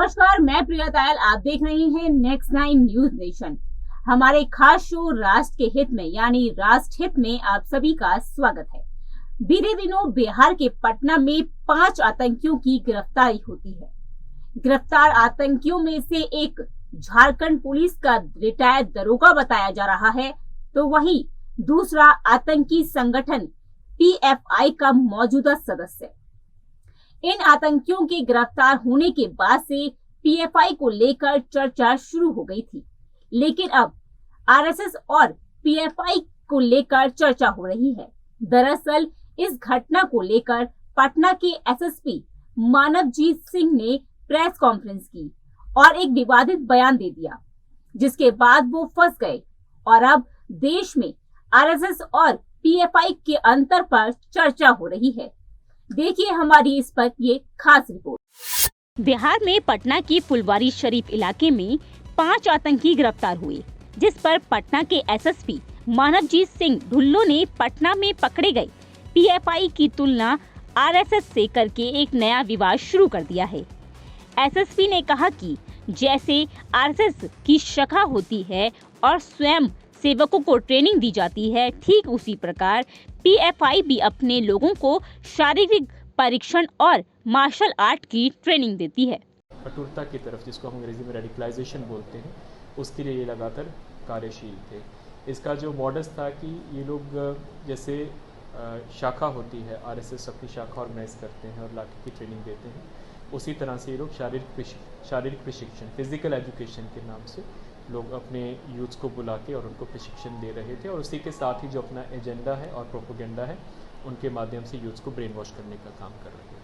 नमस्कार, मैं प्रिया तायल। आप देख रहे हैं नेक्स्ट 9 न्यूज नेशन। हमारे खास शो राष्ट्र के हित में यानी राष्ट्र हित में आप सभी का स्वागत है। बीते दिनों बिहार के पटना में 5 आतंकियों की गिरफ्तारी होती है। गिरफ्तार आतंकियों में से एक झारखंड पुलिस का रिटायर्ड दरोगा बताया जा रहा है, तो वहीं दूसरा आतंकी संगठन PFI का मौजूदा सदस्य। इन आतंकियों के गिरफ्तार होने के बाद से PFI को लेकर चर्चा शुरू हो गई थी, लेकिन अब RSS और PFI को लेकर चर्चा हो रही है। दरअसल इस घटना को लेकर पटना के SSP मानवजीत सिंह ने प्रेस कॉन्फ्रेंस की और एक विवादित बयान दे दिया, जिसके बाद वो फंस गए और अब देश में RSS और PFI के अंतर पर चर्चा हो रही है। देखिए हमारी इस पर ये खास रिपोर्ट। बिहार में पटना के फुलवारी शरीफ इलाके में 5 आतंकी गिरफ्तार हुए, जिस पर पटना के SSP मानवजीत सिंह ढुल्लो ने पटना में पकड़े गए PFI की तुलना RSS से करके एक नया विवाद शुरू कर दिया है। SSP ने कहा कि जैसे RSS की शाखा होती है और स्वयं सेवकों को ट्रेनिंग दी जाती है, ठीक उसी प्रकार PFI भी अपने लोगों को शारीरिक परीक्षण और मार्शल आर्ट की ट्रेनिंग देती है। कठोरता की तरफ, जिसको हम अंग्रेजी में रेडिकलाइजेशन बोलते हैं, उसके लिए ये लगातार कार्यशील थे। इसका जो मॉडस था कि ये लोग जैसे शाखा होती है, RSS अपनी शाखा ऑर्गेनाइज करते हैं और लाठी की ट्रेनिंग देते हैं, उसी तरह से ये लोग शारीरिक प्रशिक्षण, फिजिकल एजुकेशन के नाम से लोग अपने यूथ्स को बुला के और उनको प्रशिक्षण दे रहे थे, और उसी के साथ ही जो अपना एजेंडा है और प्रोपेगेंडा है, उनके माध्यम से यूथ्स को ब्रेन वॉश करने का काम कर रहे थे।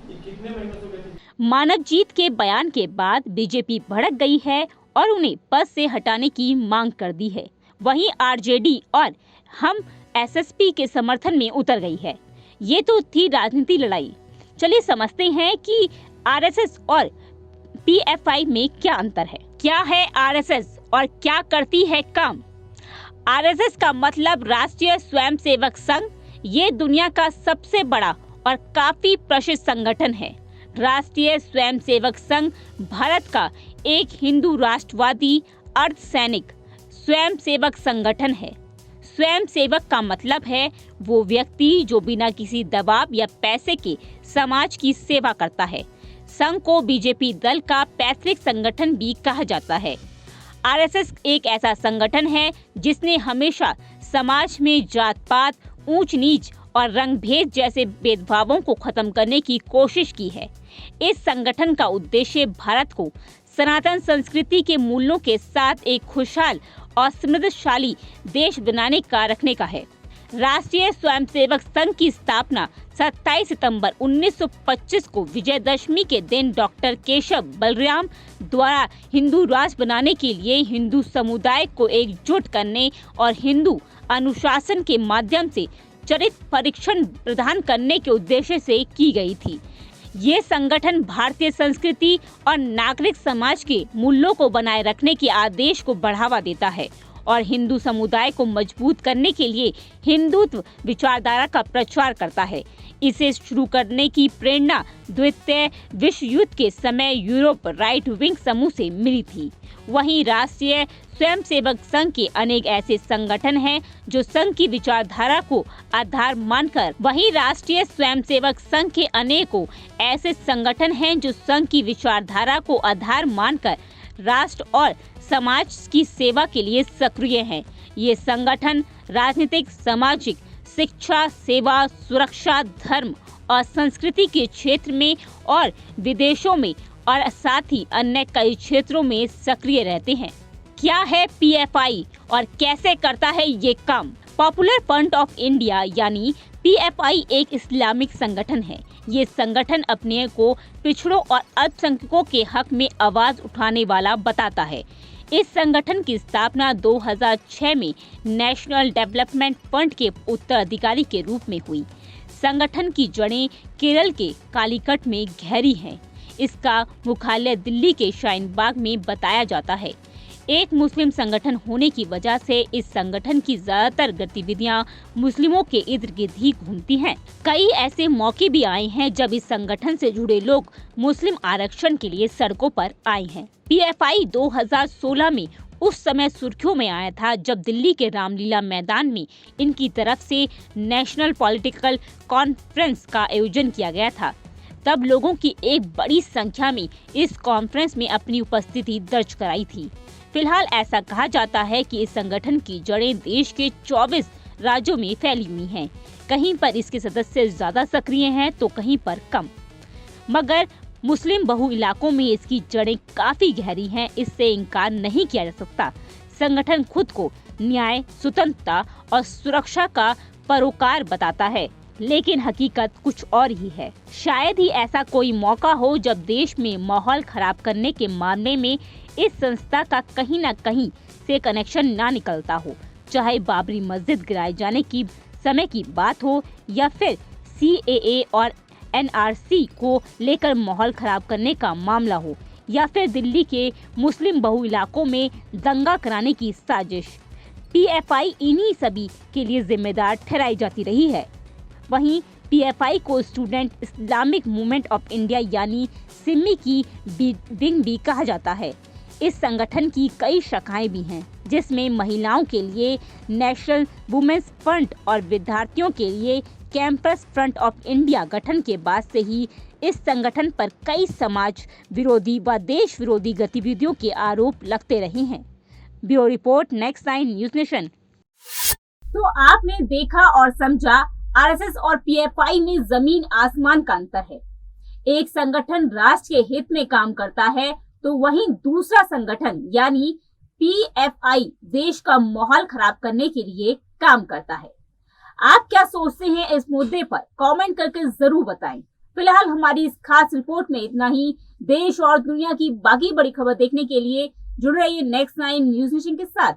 ये कितने महीनों से मानवजीत के बयान के बाद बीजेपी भड़क गई है और उन्हें पद से हटाने की मांग कर दी है। वहीं RJD और हम SSP के समर्थन में उतर गई है। ये तो थी राजनीति लड़ाई। चलिए समझते हैं कि RSS और PFI में क्या अंतर है। क्या है RSS और क्या करती है काम? RSS का मतलब राष्ट्रीय स्वयंसेवक संघ। ये दुनिया का सबसे बड़ा और काफी प्रसिद्ध संगठन है। राष्ट्रीय स्वयंसेवक संघ भारत का एक हिंदू राष्ट्रवादी अर्धसैनिक स्वयंसेवक संगठन है। स्वयंसेवक का मतलब है वो व्यक्ति जो बिना किसी दबाव या पैसे के समाज की सेवा करता है। संघ को बीजेपी दल का पैतृक संगठन भी कहा जाता है। RSS एक ऐसा संगठन है जिसने हमेशा समाज में जात पात, ऊंच नीच और रंग भेद जैसे भेदभावों को खत्म करने की कोशिश की है। इस संगठन का उद्देश्य भारत को सनातन संस्कृति के मूल्यों के साथ एक खुशहाल और समृद्धशाली देश बनाने का रखने का है। राष्ट्रीय स्वयंसेवक संघ की स्थापना 27 सितंबर 1925 को विजयदशमी के दिन डॉक्टर केशव बलराम द्वारा हिंदू राष्ट्र बनाने के लिए हिंदू समुदाय को एकजुट करने और हिंदू अनुशासन के माध्यम से चरित्र परीक्षण प्रदान करने के उद्देश्य से की गई थी। ये संगठन भारतीय संस्कृति और नागरिक समाज के मूल्यों को बनाए रखने के आदेश को बढ़ावा देता है और हिंदू समुदाय को मजबूत करने के लिए हिंदुत्व विचारधारा का प्रचार करता है। इसे शुरू करने की प्रेरणा द्वितीय विश्व युद्ध के समय यूरोप राइट विंग समूह से मिली थी। वहीं राष्ट्रीय स्वयंसेवक संघ के अनेक ऐसे संगठन हैं जो संघ की विचारधारा को आधार मानकर राष्ट्र और समाज की सेवा के लिए सक्रिय हैं। ये संगठन राजनीतिक, सामाजिक, शिक्षा, सेवा, सुरक्षा, धर्म और संस्कृति के क्षेत्र में और विदेशों में और साथ ही अन्य कई क्षेत्रों में सक्रिय रहते हैं। क्या है PFI और कैसे करता है ये काम? पॉपुलर फ्रंट ऑफ इंडिया यानी PFI एक इस्लामिक संगठन है। ये संगठन अपने को पिछड़ों और अल्पसंख्यकों के हक में आवाज उठाने वाला बताता है। इस संगठन की स्थापना 2006 में नेशनल डेवलपमेंट फंड के उत्तराधिकारी के रूप में हुई। संगठन की जड़ें केरल के कालीकट में गहरी हैं। इसका मुख्यालय दिल्ली के शाहीन बाग में बताया जाता है। एक मुस्लिम संगठन होने की वजह से इस संगठन की ज्यादातर गतिविधियां मुस्लिमों के इर्द गिर्द ही घूमती हैं। कई ऐसे मौके भी आए हैं जब इस संगठन से जुड़े लोग मुस्लिम आरक्षण के लिए सड़कों पर आए हैं। पीएफआई 2016 में उस समय सुर्खियों में आया था जब दिल्ली के रामलीला मैदान में इनकी तरफ से नेशनल पॉलिटिकल कॉन्फ्रेंस का आयोजन किया गया था। तब लोगों की एक बड़ी संख्या में इस कॉन्फ्रेंस में अपनी उपस्थिति दर्ज कराई थी। फिलहाल ऐसा कहा जाता है कि इस संगठन की जड़ें देश के 24 राज्यों में फैली हुई हैं। कहीं पर इसके सदस्य ज्यादा सक्रिय हैं तो कहीं पर कम, मगर मुस्लिम बहु इलाकों में इसकी जड़ें काफी गहरी हैं, इससे इनकार नहीं किया जा सकता। संगठन खुद को न्याय, स्वतंत्रता और सुरक्षा का पैरोकार बताता है, लेकिन हकीकत कुछ और ही है। शायद ही ऐसा कोई मौका हो जब देश में माहौल खराब करने के मामले में इस संस्था का कहीं न कहीं से कनेक्शन ना निकलता हो, चाहे बाबरी मस्जिद गिराए जाने की समय की बात हो या फिर CAA और NRC को लेकर माहौल खराब करने का मामला हो या फिर दिल्ली के मुस्लिम बहु इलाकों में दंगा कराने की साजिश। PFI इन्हीं सभी के लिए जिम्मेदार ठहराई जाती रही है। वहीं PFI को student Islamic movement of India यानी सिमी की विंग भी कहा जाता है। इस संगठन की कई शाखाएं भी हैं, जिसमें महिलाओं के लिए नेशनल वुमेन्स फ्रंट और विद्यार्थियों के लिए कैंपस फ्रंट ऑफ इंडिया गठन के बाद से ही इस संगठन पर कई समाज विरोधी व देश विरोधी गतिविधियों के आरोप लगते रहे हैं। Bureau report, next 9 news nation. तो आपने देखा और समझा, RSS और PFI में जमीन आसमान का अंतर है। एक संगठन राष्ट्र के हित में काम करता है तो वहीं दूसरा संगठन यानी PFI देश का माहौल खराब करने के लिए काम करता है। आप क्या सोचते हैं इस मुद्दे पर? कमेंट करके जरूर बताएं। फिलहाल हमारी इस खास रिपोर्ट में इतना ही। देश और दुनिया की बाकी बड़ी खबर देखने के लिए जुड़ रहिए नेक्स्ट 9 न्यूज नेशन के साथ।